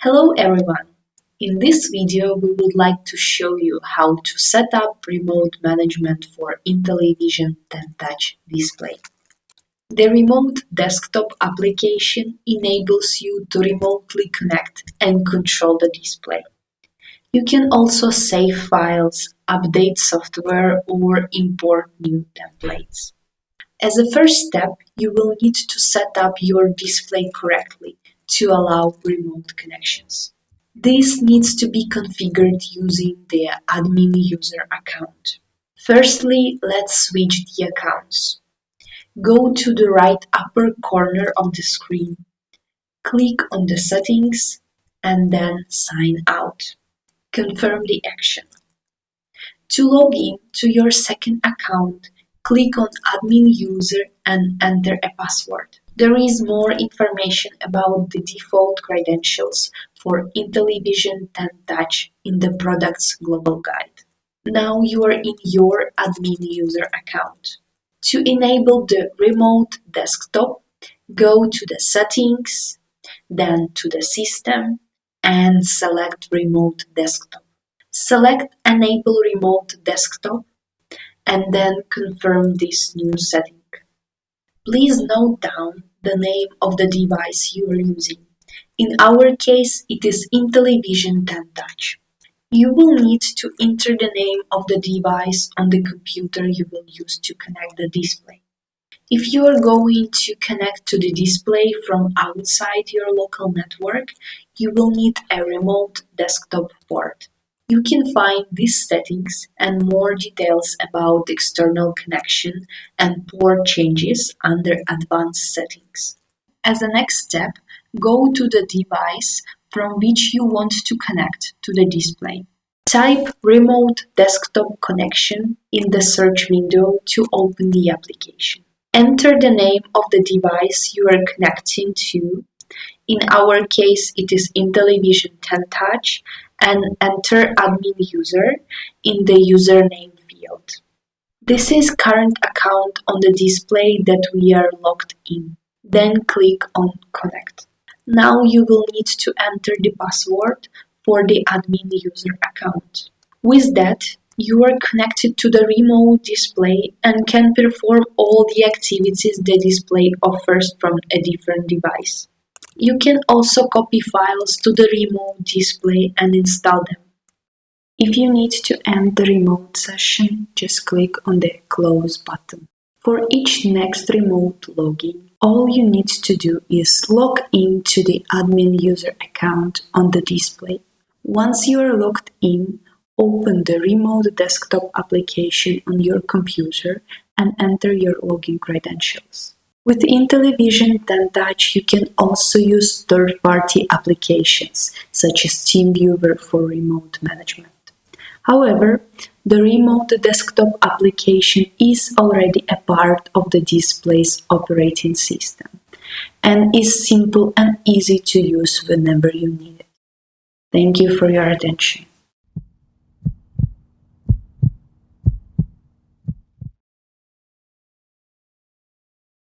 Hello everyone! In this video we would like to show you how to set up remote management for InteliVision 10Touch display. The remote desktop application enables you to remotely connect and control the display. You can also save files, update software or import new templates. As a first step, you will need to set up your display correctly to allow remote connections. This needs to be configured using the admin user account. Firstly, let's switch the accounts. Go to the right upper corner of the screen, click on the settings, and then sign out. Confirm the action. To log in to your second account, click on admin user and enter a password. There is more information about the default credentials for InteliVision 10Touch in the product's global guide. Now you are in your admin user account. To enable the remote desktop, go to the settings, then to the system and select remote desktop. Select enable remote desktop and then confirm this new setting. Please note down the name of the device you are using. In our case, it is InteliVision 10Touch. You will need to enter the name of the device on the computer you will use to connect the display. If you are going to connect to the display from outside your local network, you will need a remote desktop port. You can find these settings and more details about external connection and port changes under Advanced Settings. As a next step, go to the device from which you want to connect to the display. Type Remote Desktop Connection in the search window to open the application. Enter the name of the device you are connecting to. In our case, it is InteliVision 10Touch, and enter admin user in the username field. This is current account on the display that we are logged in. Then click on Connect. Now you will need to enter the password for the admin user account. With that, you are connected to the remote display and can perform all the activities the display offers from a different device. You can also copy files to the remote display and install them. If you need to end the remote session, just click on the Close button. For each next remote login, all you need to do is log in to the admin user account on the display. Once you are logged in, open the remote desktop application on your computer and enter your login credentials. With InteliVision 10Touch, you can also use third-party applications, such as TeamViewer for remote management. However, the remote desktop application is already a part of the display's operating system and is simple and easy to use whenever you need it. Thank you for your attention.